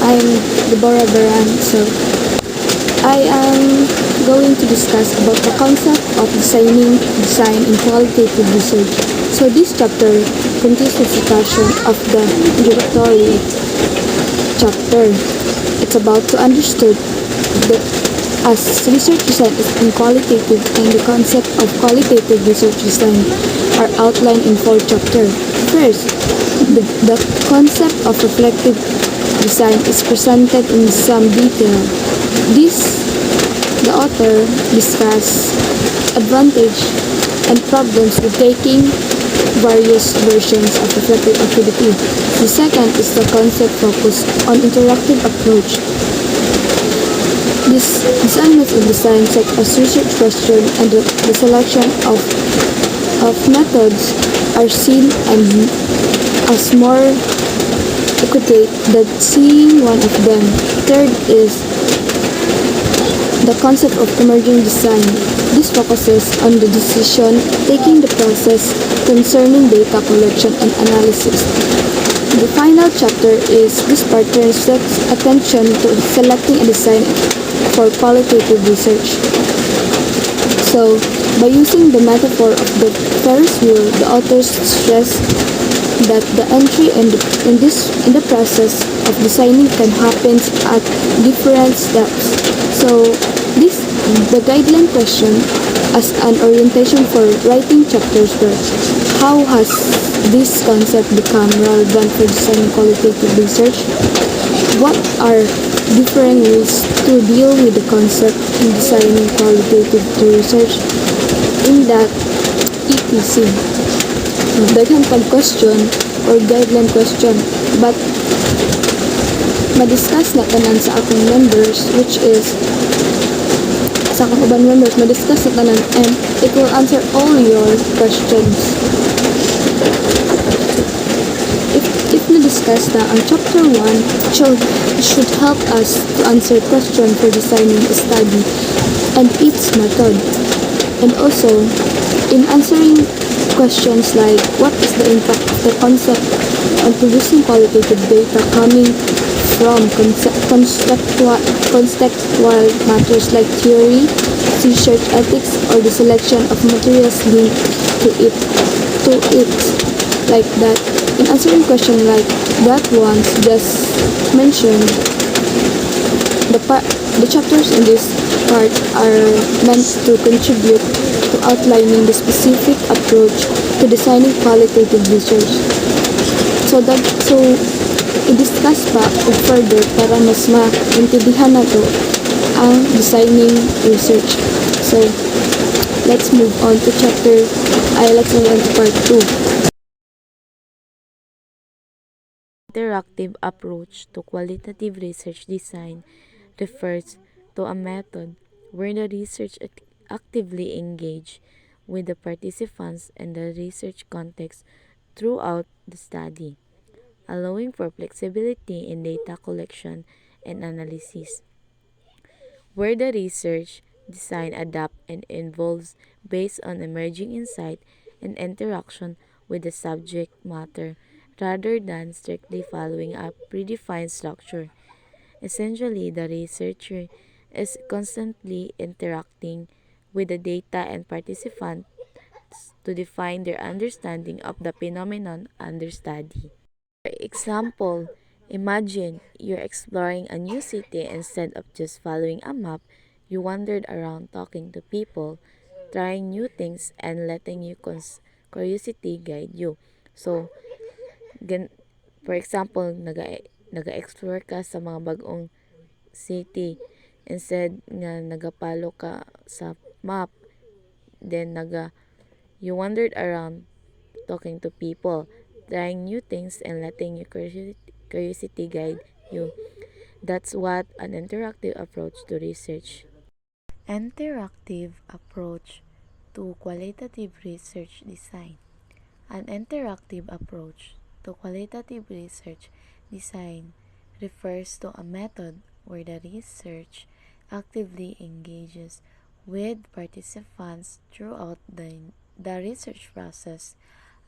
I'm Deborah Baran. I am going to discuss about the concept of design in qualitative research. So, this chapter contains the discussion of the introductory chapter. It's about to understand the as research design is in qualitative and the concept of qualitative research design are outlined in 4 chapters. First, the concept of reflective design is presented in some detail. The author discusses advantage and problems with taking various versions of reflective activity. The second is the concept focused on interactive approach. These elements of design such as research question and the selection of methods are seen and as more equate than seeing one of them. Third is the concept of emerging design. This focuses on the decision-taking the process concerning data collection and analysis. The final chapter is this part turns attention to selecting a design for qualitative research. So, by using the metaphor of the Ferris wheel, the authors stress that the entry in the process of designing can happen at different steps. So, the guideline question as an orientation for writing chapters were, how has this concept become relevant for designing qualitative research? What are different ways to deal with the concept in designing qualitative research? In that, etc. Daghang pag-question or guideline question, but madiscuss na tanan sa akong members, which is sa akong uban members, madiscuss na tanan and it will answer all your questions. If na-discuss na, ang chapter 1 should help us to answer question for designing a study and its method. And also, in answering questions like what is the impact of the concept on producing qualitative data coming from conceptual matters like theory, research ethics, or the selection of materials linked to it, like that. In answering questions like that ones just mentioned, the chapters in this part are meant to contribute to outlining the specific approach to designing qualitative research. So i-discuss pa o further para mas maintindihan nato ang designing research. So, let's move on to part 2. Interactive approach to qualitative research design refers to a method where the researcher actively engage with the participants and the research context throughout the study, allowing for flexibility in data collection and analysis, where the research design adapt and evolves based on emerging insight and interaction with the subject matter rather than strictly following a predefined structure. Essentially, the researcher is constantly interacting with the data and participants to define their understanding of the phenomenon under study. For example, imagine you're exploring a new city. Instead of just following a map, you wandered around talking to people, trying new things, and letting your curiosity guide you. So, for example, naga-explore ka sa mga bagong city. Instead nga nagapalo ka sa map, then you wandered around talking to people, trying new things, and letting your curiosity guide you. That's what an interactive approach to research. Interactive approach to qualitative research design. An interactive approach to qualitative research design refers to a method where the research actively engages with participants throughout the research process,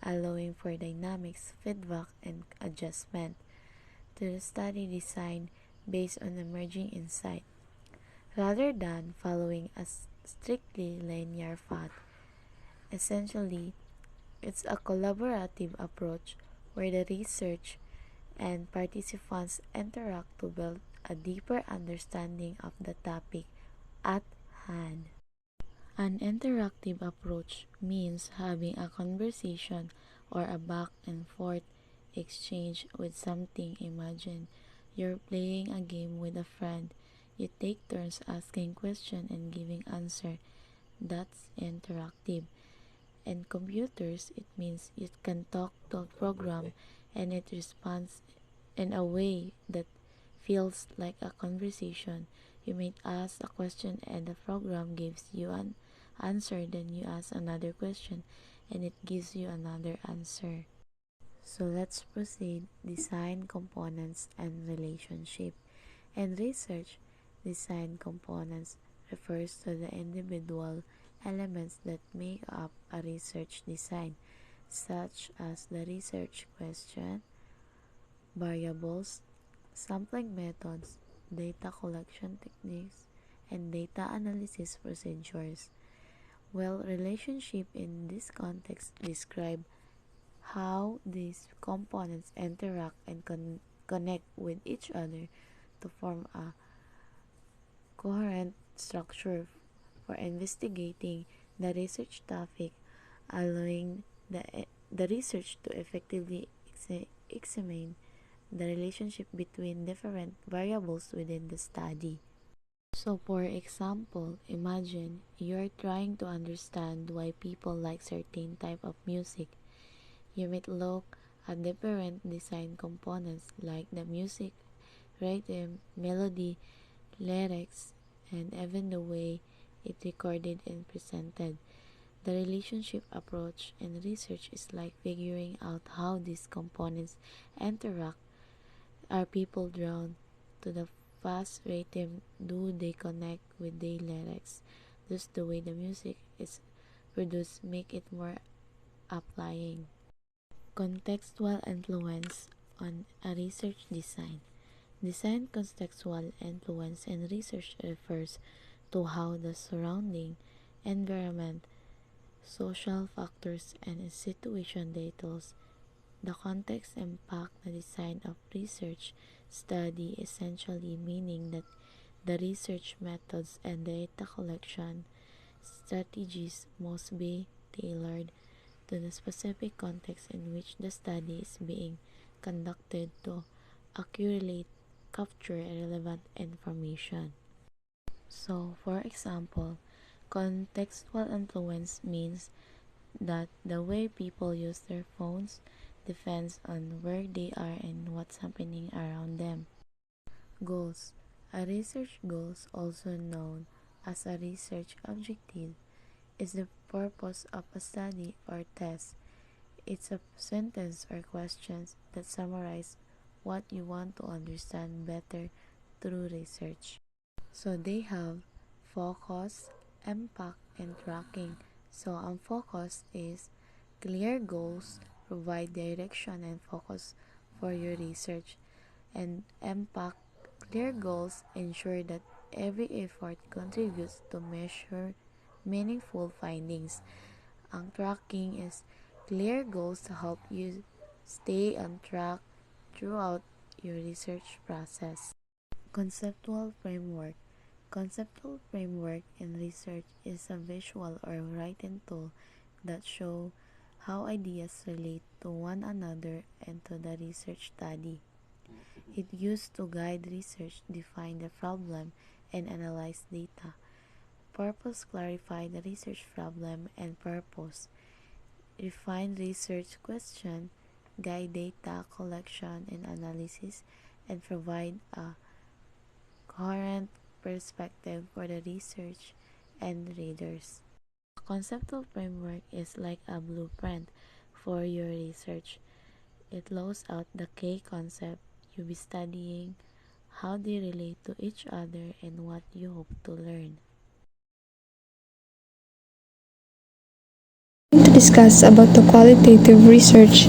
allowing for dynamics, feedback, and adjustment. to the study design based on emerging insight, rather than following a strictly linear path. Essentially, it's a collaborative approach where the research and participants interact to build a deeper understanding of the topic at hand. An interactive approach means having a conversation or a back and forth exchange with something. Imagine you're playing a game with a friend. You take turns asking questions and giving answer. That's interactive. In computers, it means you can talk to a program and it responds in a way that feels like a conversation. You might ask a question and the program gives you an answer, then you ask another question and it gives you another answer. So let's proceed. Design components and relationship. In research, design components refers to the individual elements that make up a research design, such as the research question, variables, sampling methods, data collection techniques, and data analysis procedures. Well, relationship in this context describe how these components interact and connect with each other to form a coherent structure for investigating the research topic, allowing the research to effectively examine the relationship between different variables within the study. So, for example, imagine you're trying to understand why people like certain type of music. You might look at different design components like the music, rhythm, melody, lyrics, and even the way it recorded and presented. The relationship approach in research is like figuring out how these components interact. Are people drawn to the fast rhythm? Do they connect with the lyrics? Does the way the music is produced make it more applying? Contextual influence on a research design. Design contextual influence in research refers to how the surrounding environment, social factors, and situation details the context impact the design of research study, essentially meaning that the research methods and data collection strategies must be tailored to the specific context in which the study is being conducted to accurately capture relevant information. So, for example, contextual influence means that the way people use their phones depends on where they are and what's happening around them. Goals. A research goals, also known as a research objective, is the purpose of a study or test. It's a sentence or questions that summarize what you want to understand better through research. So they have focus, impact, and tracking. So focus is clear goals, provide direction and focus for your research. And impact, clear goals ensure that every effort contributes to measure meaningful findings. Ang tracking is clear goals to help you stay on track throughout your research process. Conceptual framework. Conceptual framework in research is a visual or written tool that show how ideas relate to one another and to the research study. It used to guide research, define the problem, and analyze data. Purpose clarify the research problem and purpose. Refine research question, guide data collection and analysis, and provide a coherent perspective for the research and readers. A conceptual framework is like a blueprint for your research. It lays out the key concept you'll be studying, how they relate to each other, and what you hope to learn. To discuss about the qualitative research,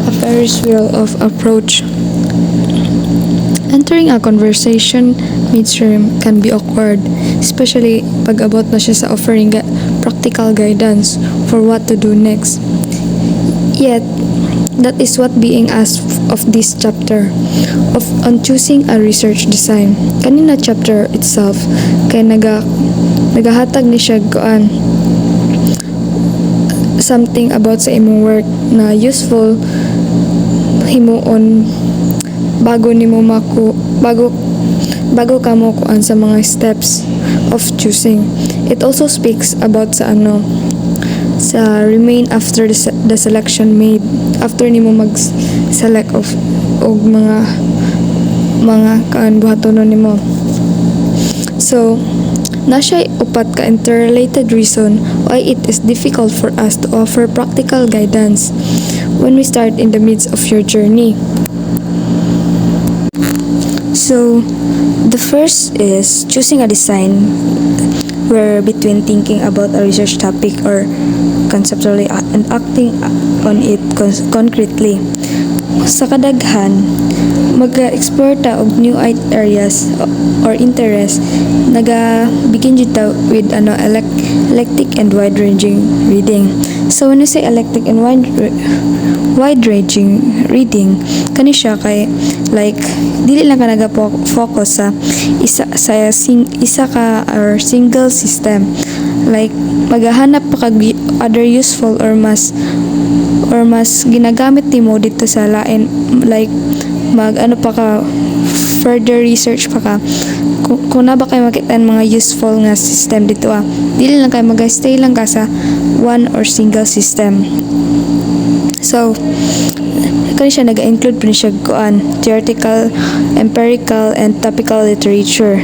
a Ferris wheel of approach. Entering a conversation midstream can be awkward, especially pag abot na siya sa offering practical guidance for what to do next. Yet, that is what being asked of this chapter on choosing a research design. Kanina chapter itself kay nagahatag ni siya kuan something about sa imong work na useful himuon bago ka mo kuan sa mga steps of choosing. It also speaks about sa remain after the selection made, after nimo mag-select of mga buhatonon nimo. So na siya upat ka interrelated reason why it is difficult for us to offer practical guidance when we start in the midst of your journey. So, the first is choosing a design where between thinking about a research topic or conceptually and acting on it concretely. Sa kadaghan, mag-explore ta og new areas or interest, begin ta with eclectic and wide-ranging reading. So when you say eclectic and wide-ranging reading, kani siya kay like dili lang ka focus sa isa ka or single system. Like maghahanap pa kag other useful or mas ginagamit nimo dito sa lain, like pa ka further research pa ka kung na ba kayo makita mga useful nga system dito dili lang kayo mag-stay lang ka sa one or single system. So kani siya nag-include pa siya kuan theoretical, empirical, and topical literature.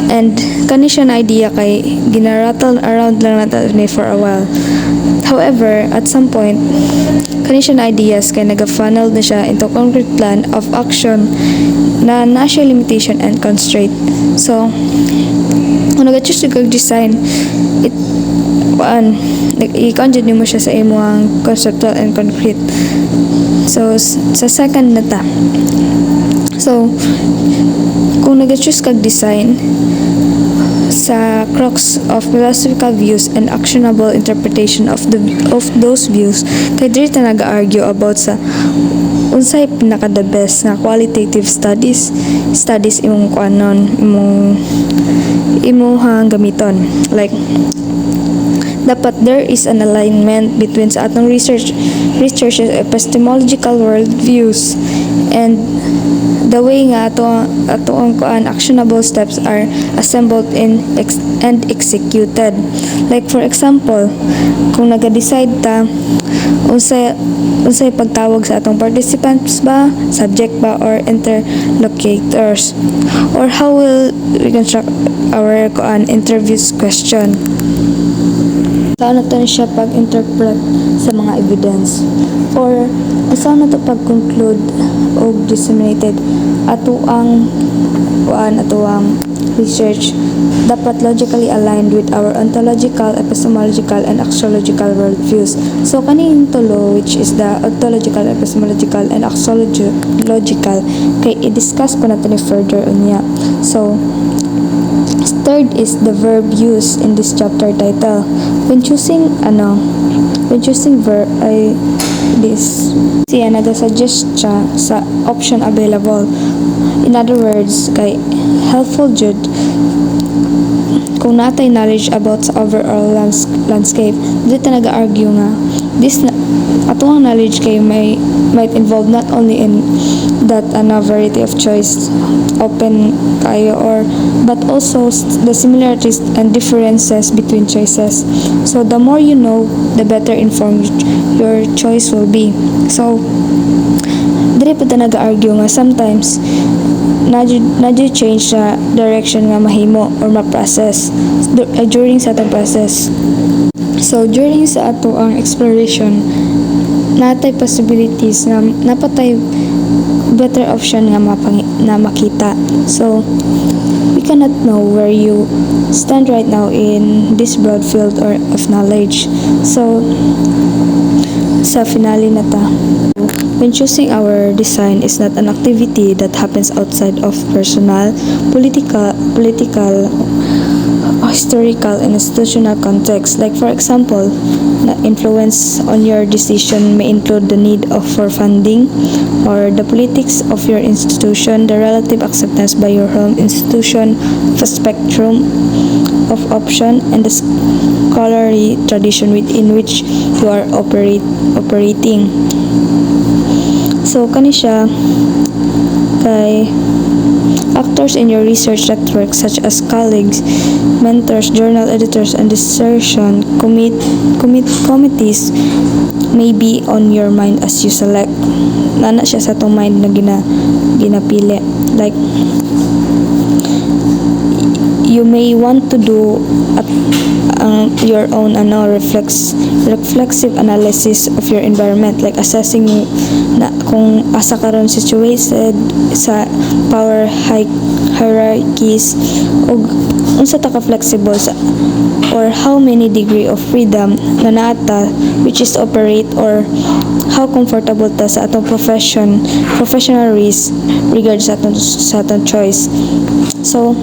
And kani siya na idea kay ginarattle around lang natin for a while. However, at some point, kani siya na ideas kay naga-funnel na siya into concrete plan of action na siya limitation and constraint. So, kung nag-choose kag design, i-conjugate mo siya sa imong conceptual and concrete. So, sa second na ta. So, kung nag-choose kag design, sa crux of philosophical views and actionable interpretation of those views, kay diri ta nag-argue about sa unsay pinaka the best nga qualitative studies imong kuanon imong gamiton. Like dapat there is an alignment between sa atong researchers epistemological worldviews and the way nga ato ang actionable steps are assembled and executed. Like for example, kung naga-decide ta unsay pagtawag sa atong participants ba, subject ba, or interlocutors, or how will we construct our interviews question. Saan na to siya pag-interpret sa mga evidence, or saan na to pag-conclude o disseminated ato ang research dapat logically aligned with our ontological, epistemological, and axiological worldviews. So kaning tulo, which is the ontological, epistemological, and axiological, kay i-discuss pa natin further on niya. So third is the verb used in this chapter title. When choosing verb siya nag-suggest siya sa option available. In other words, kay helpful jud kung natay knowledge about sa overall landscape. Dito nag-argue nga atuang knowledge kay might involve not only in that variety of choice open kayo but also the similarities and differences between choices. So the more you know, the better informed your choice will be. So dili pa ta nag-argue nga sometimes nadyo change sa direction nga mahimo or ma-process during sa atong process. So during sa ato ang exploration, natay possibilities nga napatay better option nga makita. So we cannot know where you stand right now in this broad field of knowledge. So sa finale na ta, when choosing our design is not an activity that happens outside of personal, political, historical, and institutional context. Like for example, the influence on your decision may include the need for funding or the politics of your institution, the relative acceptance by your home institution of a spectrum of option, and the scholarly tradition within which you are operating. So kani siya kay actors in your research network such as colleagues, mentors, journal editors, and dissertation committees may be on your mind as you select. Nana siya sa tong mind na ginapili. Like, you may want to do your own reflexive analysis of your environment, like assessing na kung asa karon situated sa power hierarchies o unsa ta ka flexible sa or how many degree of freedom na naata which is operate or how comfortable ta sa atong professional risk regards sa atong choice. So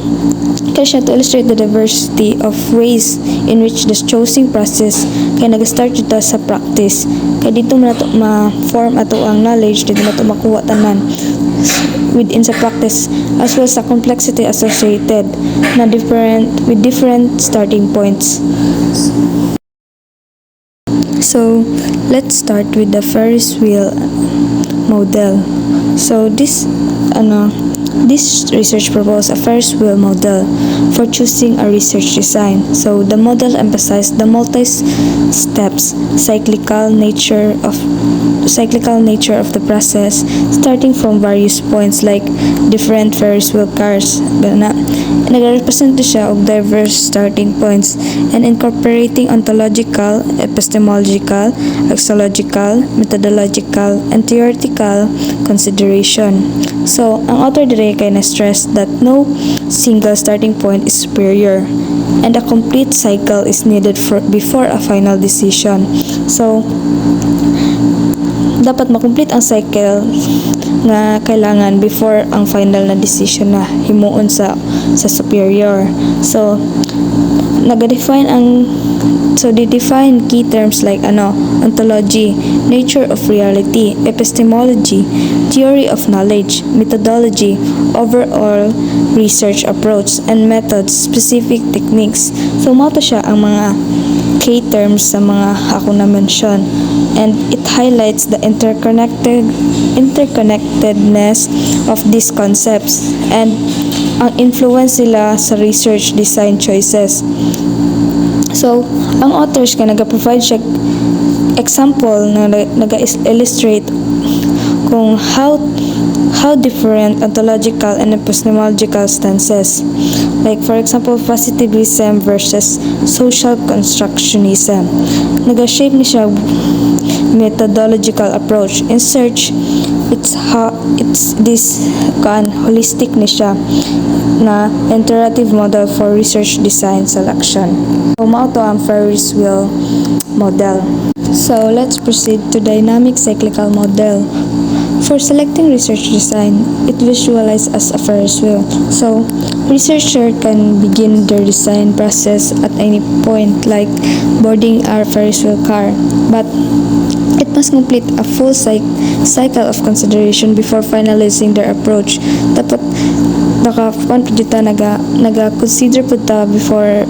kaya to illustrate the diversity of ways in which the choosing process kaya nag-start dito sa practice. Kaya dito mo na to ma-form ato ang knowledge, dito na to makuha tanan within sa practice as well sa complexity associated na with different starting points. So let's start with the Ferris wheel model. So this research proposed a Ferris wheel model for choosing a research design. So the model emphasized the multi-steps cyclical nature of the process, starting from various points like different Ferris wheel cars. Nag-represent siya of diverse starting points and incorporating ontological, epistemological, axiological, methodological, and theoretical consideration. So, ang author dire kay na-stress that no single starting point is superior and a complete cycle is needed before a final decision. So, dapat makomplete ang cycle nga kailangan before ang final na decision na himuon sa superior. So, they define key terms like ontology, nature of reality, epistemology, theory of knowledge, methodology, overall research approach, and methods, specific techniques. So, mao siya ang mga key terms sa mga ako na mention, and it highlights the interconnectedness of these concepts and ang influence sila sa research design choices. So, ang authors ka nag-provide siya example na nag-illustrate kung how different ontological and epistemological stances. Like for example, positivism versus social constructionism. Nag-shape ni siya methodological approach. In search, it's this holistic ni siya na iterative model for research design selection. So, mao to ang Ferris wheel model. So, let's proceed to dynamic cyclical model. For selecting research design, it visualized as a Ferris wheel. So, researcher can begin their design process at any point, like boarding a Ferris wheel car, but it must complete a full cycle of consideration before finalizing their approach. Dapat naga-consider po ta before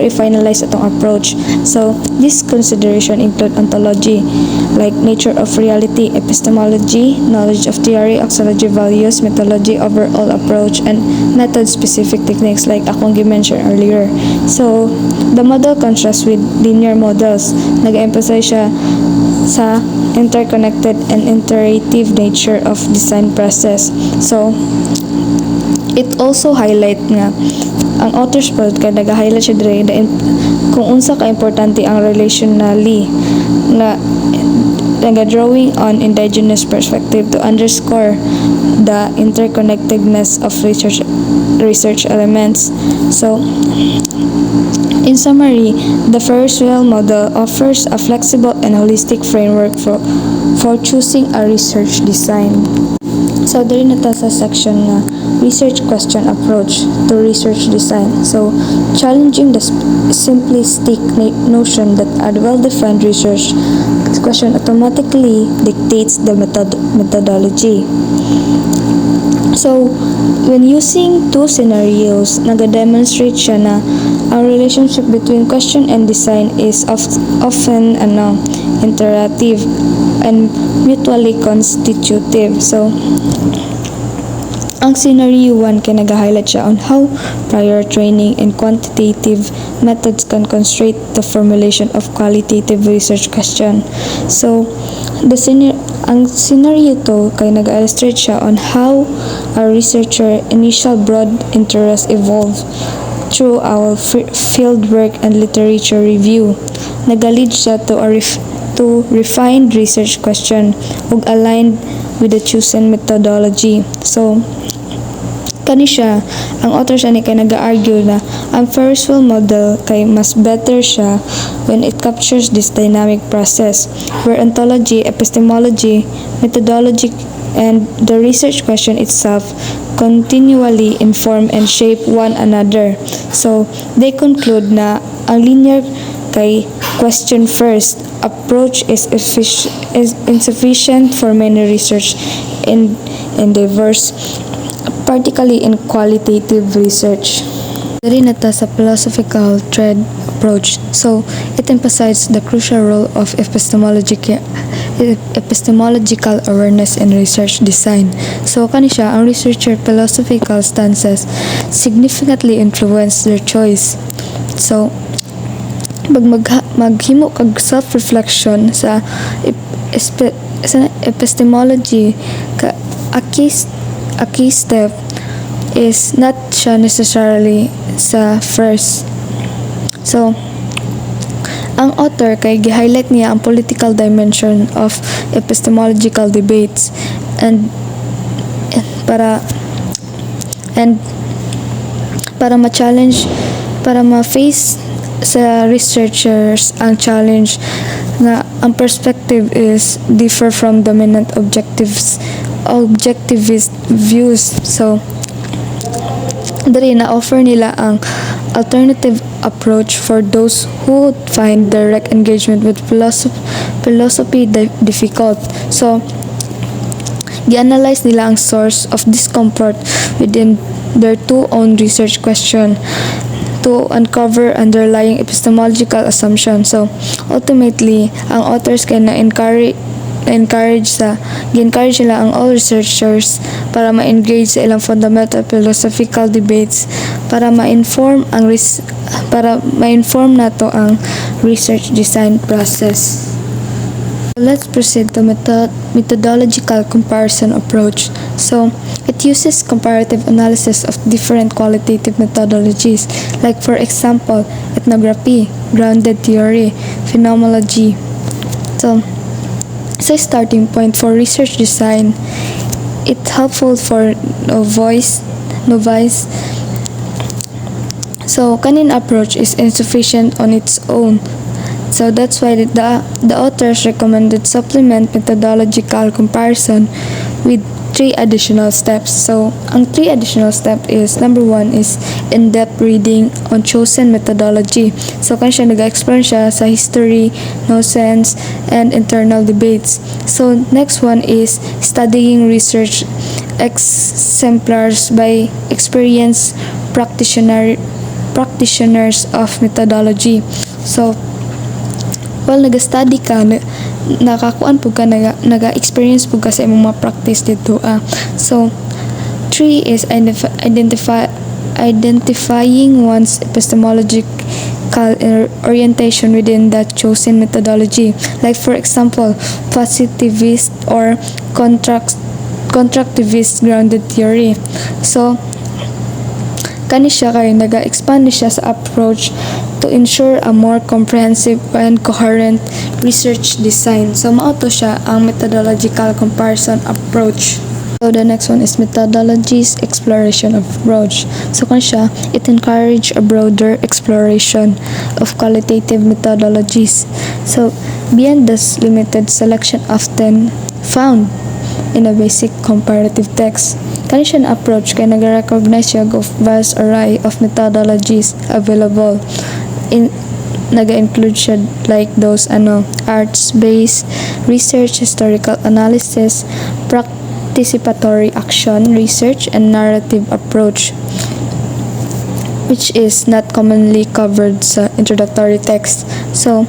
i-finalize atong approach. So, this consideration include ontology, like nature of reality, epistemology, knowledge of theory, axiology, values, methodology, overall approach, and method-specific techniques like akong gi-mention earlier. So, the model contrasts with linear models. Nag-emphasize siya sa interconnected and iterative nature of design process. So, it also highlight nga ang author's part kay nag-highlight siya dire kung unsa ka importante ang relationally na nag-drawing on indigenous perspective to underscore the interconnectedness of research elements. So, In summary, the Ferris wheel model offers a flexible and holistic framework for choosing a research design. So, diri na ta sa section na research question approach to research design. So, challenging the simplistic notion that a well-defined research question automatically dictates the methodology. So, when using two scenarios, nag-demonstrate siya na ang relationship between question and design is often interactive and mutually constitutive. So, ang scenario 1 kay nag-highlight siya on how prior training and quantitative methods can constrain the formulation of qualitative research question. So, ang scenario to kay nag-illustrate siya on how a researcher initial broad interest evolved through our field work and literature review. Nag-lead siya to refined research question ug aligned with the chosen methodology. So, kani siya, ang author siya ni kay nag-argue na ang Ferris wheel model kay mas better siya when it captures this dynamic process where ontology, epistemology, methodology, and the research question itself continually inform and shape one another. So, they conclude na ang linear kay question first approach is insufficient for many research in diverse, particularly in qualitative research. Dari na ta sa philosophical thread approach. So, it emphasizes the crucial role of epistemological awareness in research design. So, kani siya, ang researcher philosophical stances significantly influence their choice. So, maghimo kag self-reflection sa epistemology a key step is not siya necessarily sa first. So, ang author kay gi-highlight niya ang political dimension of epistemological debates and para ma-challenge, para ma-face sa researchers ang challenge na ang perspective is differ from dominant objectivist views. So, dari na offer nila ang alternative approach for those who find direct engagement with philosophy difficult. So, gi-analyze nila ang source of discomfort within their two own research question to uncover underlying epistemological assumptions. So, ultimately, ang authors kay gi-encourage sila ang all researchers para ma-engage sa ilang fundamental philosophical debates para ma-inform nato ang research design process. Let's proceed to methodological comparison approach. So, it uses comparative analysis of different qualitative methodologies, like for example, ethnography, grounded theory, phenomenology. So, as a starting point for research design, it's helpful for novice. So, kanin approach is insufficient on its own. So that's why the authors recommended supplement methodological comparison with 3 additional steps. So, ang 3 additional steps is, number 1 is in-depth reading on chosen methodology. So, kaya siya nag-explore siya sa history, nonsense, and internal debates. So, next one is studying research exemplars by experienced practitioners of methodology. So, while nag-study ka, nakakuan po ka, naga-experience po ka sa imong mga practice dito. So, 3 is identifying one's epistemological orientation within that chosen methodology. Like for example, positivist or constructivist grounded theory. So, kani siya kay naga-expand siya sa approach to ensure a more comprehensive and coherent research design. So, mao to siya ang methodological comparison approach. So the next one is methodologies exploration of approach. So kung siya, it encourage a broader exploration of qualitative methodologies. So beyond this limited selection often found in a basic comparative text. Kani siya na approach kay nag-recognize siya of vast array of methodologies available. Naga-include siya like those arts-based research, historical analysis, participatory action research, and narrative approach, which is not commonly covered sa introductory text. So,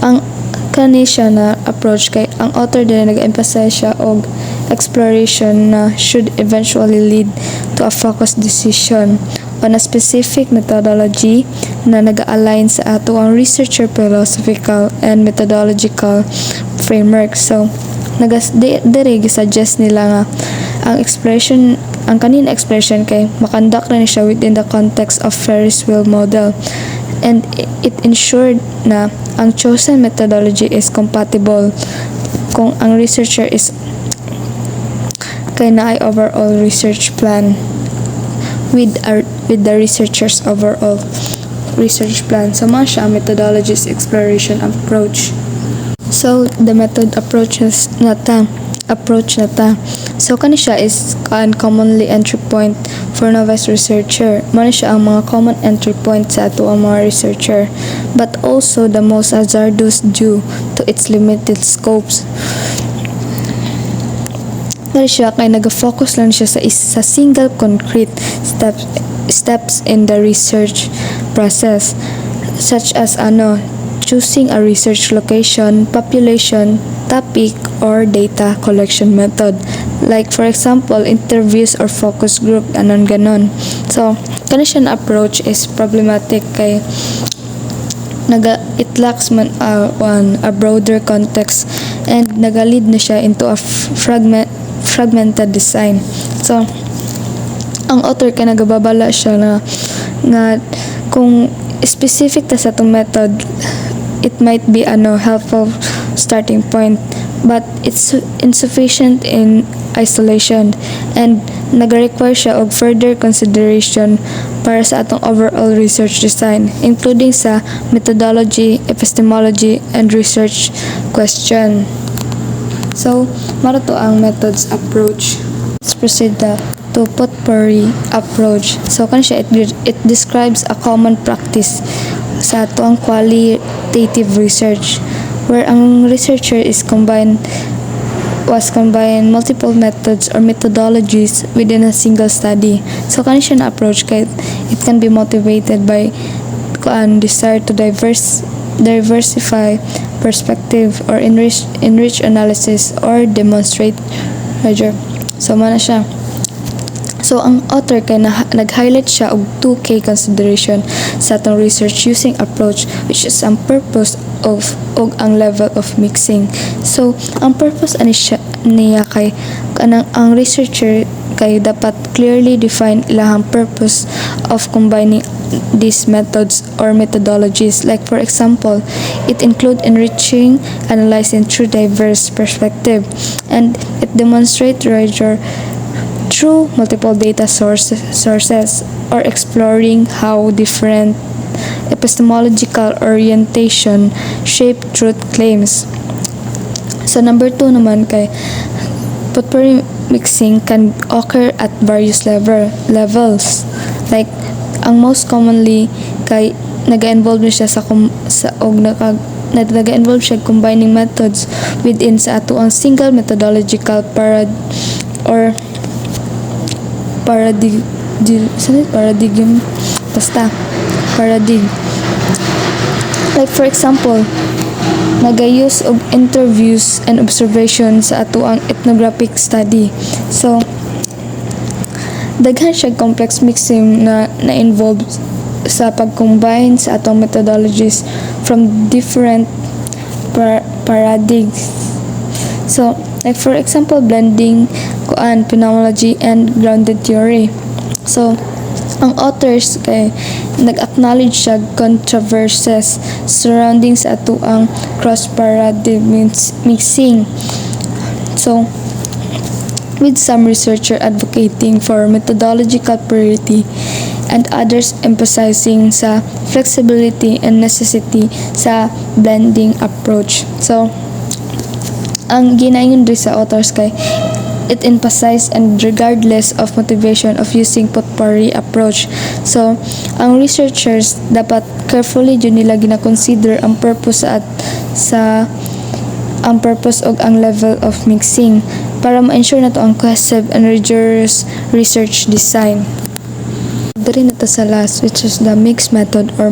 ang kani siya na approach kay ang author din nag-emphasize siya og exploration na should eventually lead to a focused decision on a specific methodology na nag-align sa ato ang researcher philosophical and methodological framework. So, dire gi-suggest nila nga ang kanina exploration kay makandak na siya within the context of Ferris wheel model, and it ensured na ang chosen methodology is compatible kung ang researcher is kay naay overall research plan with the researcher's overall research plan. So mga siya methodologies exploration approach. So the method approach na ta. So kani siya is commonly entry point for novice researcher. Mano siya ang mga common entry point sa ato ang mga researcher, but also the most hazardous due to its limited scopes. Dahil siya kay nag-focus lang siya sa single concrete steps in the research process, such as choosing a research location, population, topic, or data collection method. Like for example, interviews or focus group, ganon. So, kani siya na approach is problematic kay it lacks man a broader context and nagalid na siya into a fragmented design. So, ang author kay nagababala siya na kung specific ta sa itong method, it might be helpful starting point, but it's insufficient in isolation and nag-require siya og further consideration para sa atong overall research design, including sa methodology, epistemology, and research question. So, maro to ang methods approach. Let's proceed to potpourri approach. So, kanina siya, it describes a common practice sa atong qualitative research where ang researcher was combine multiple methods or methodologies within a single study. So, kanina siya na approach kay it can be motivated by desire to diversify perspective or enrich analysis or demonstrate measure. So, mana siya. So, ang author kay nag-highlight siya og 2 key consideration sa atong research using approach, which is ang purpose of ang level of mixing. So, ang purpose niya kay ang researcher kay dapat clearly define ilahang purpose of combining these methods or methodologies. Like for example, it include enriching, analyzing through diverse perspective, and it demonstrate rather through multiple data sources or exploring how different epistemological orientation shape truth claims. So number 2 naman kay potpourri mixing can occur at various levels. Like ang most commonly kay naga-involve siya naga-involve siya combining methods within sa ato ang single methodological paradigm. Like for example, nagayus og interviews and observations sa ato ang ethnographic study. So, daghan siya complex mixing na involved sa pag-combine sa atong methodologies from different paradigms. So, like for example, blending phenomenology and grounded theory. So, ang authors kay nag-acknowledge siya controversies surrounding sa ato ang cross-paradigm mixing. So, with some researcher advocating for methodological purity and others emphasizing sa flexibility and necessity sa blending approach. So, ang ginaingon rin sa authors kay it emphasized and regardless of motivation of using potpourri approach. So, ang researchers dapat carefully yun nila gina-consider ang purpose ang purpose og ang level of mixing para ma-ensure na to ang cohesive and rigorous research design. Dari na to sa last, which is the mixed method or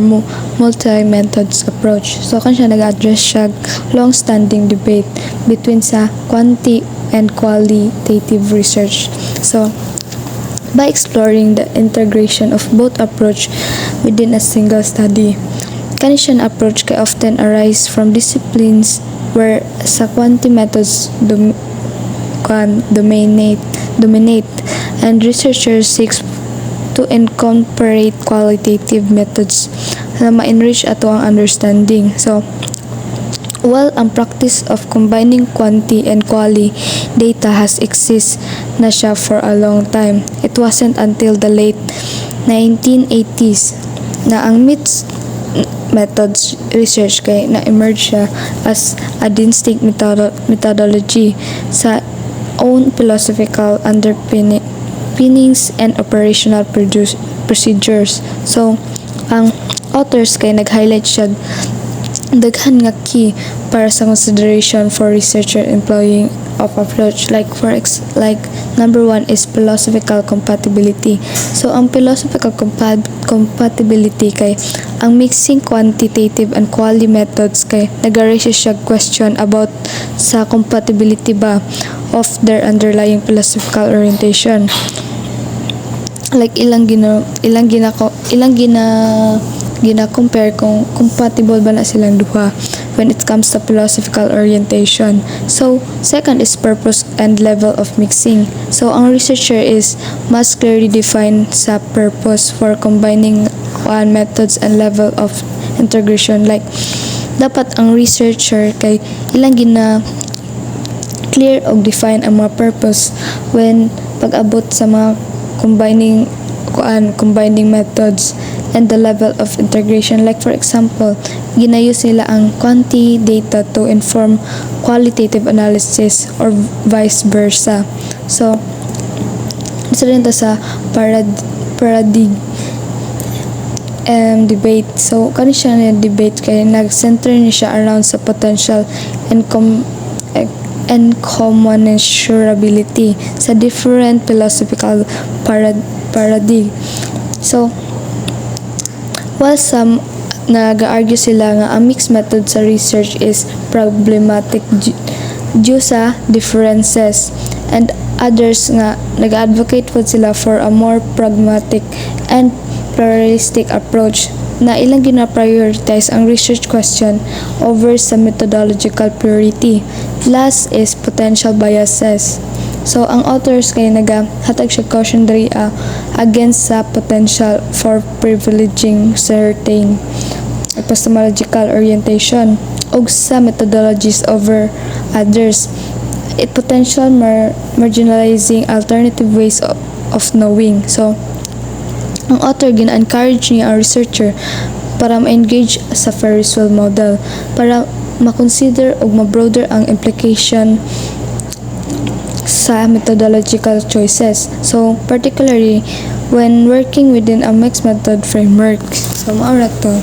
multi-methods approach. So, kan siya nag-address siya long-standing debate between sa quantity and qualitative research. So, by exploring the integration of both approach within a single study, Kanisian approach kay often arise from disciplines where sa quantity methods dominate and researchers seek to incorporate qualitative methods na ma-enrich ato ang understanding. So, while ang practice of combining quantity and quality data has exist na siya for a long time, it wasn't until the late 1980s na ang mixed methods research kay na-emerge siya as a distinct methodology sa own philosophical underpinnings and operational procedures. So, ang authors kay nag-highlight siya daghan nga key para sa consideration for researcher employing of approach like number 1 is philosophical compatibility. So ang philosophical compatibility kay ang mixing quantitative and quality methods kay nag-raise siya question about sa compatibility ba of their underlying philosophical orientation. Like ilang gina-compare kung compatible ba na silang duha when it comes to philosophical orientation. So, second is purpose and level of mixing. So, ang researcher must clearly define sa purpose for combining one methods and level of integration. Like, dapat ang researcher kay ilang clear og define ang mga purpose when pag-abot sa mga combining methods and the level of integration. Like for example, ginayos nila ang quantity data to inform qualitative analysis or vice versa. So, isa rin to sa paradigm debate. So, kani siya na debate kaya nag-center niya siya around sa potential and commensurability sa different philosophical paradigm. So, while some nag-argue sila nga ang mixed method sa research is problematic due sa differences, and others nga nag-advocate po sila for a more pragmatic and pluralistic approach na ilang gina-prioritize ang research question over sa methodological purity. Last is potential biases. So, ang authors kay naghatag siya cautionary against sa potential for privileging certain epistemological orientation o sa methodologies over others. It potential marginalizing alternative ways of knowing. So, ang author gina-encourage niya ang researcher para ma-engage sa Ferris-Wheel model para ma-consider o ma-broader ang implication sa methodological choices. So, particularly when working within a mixed method framework. So, maura to.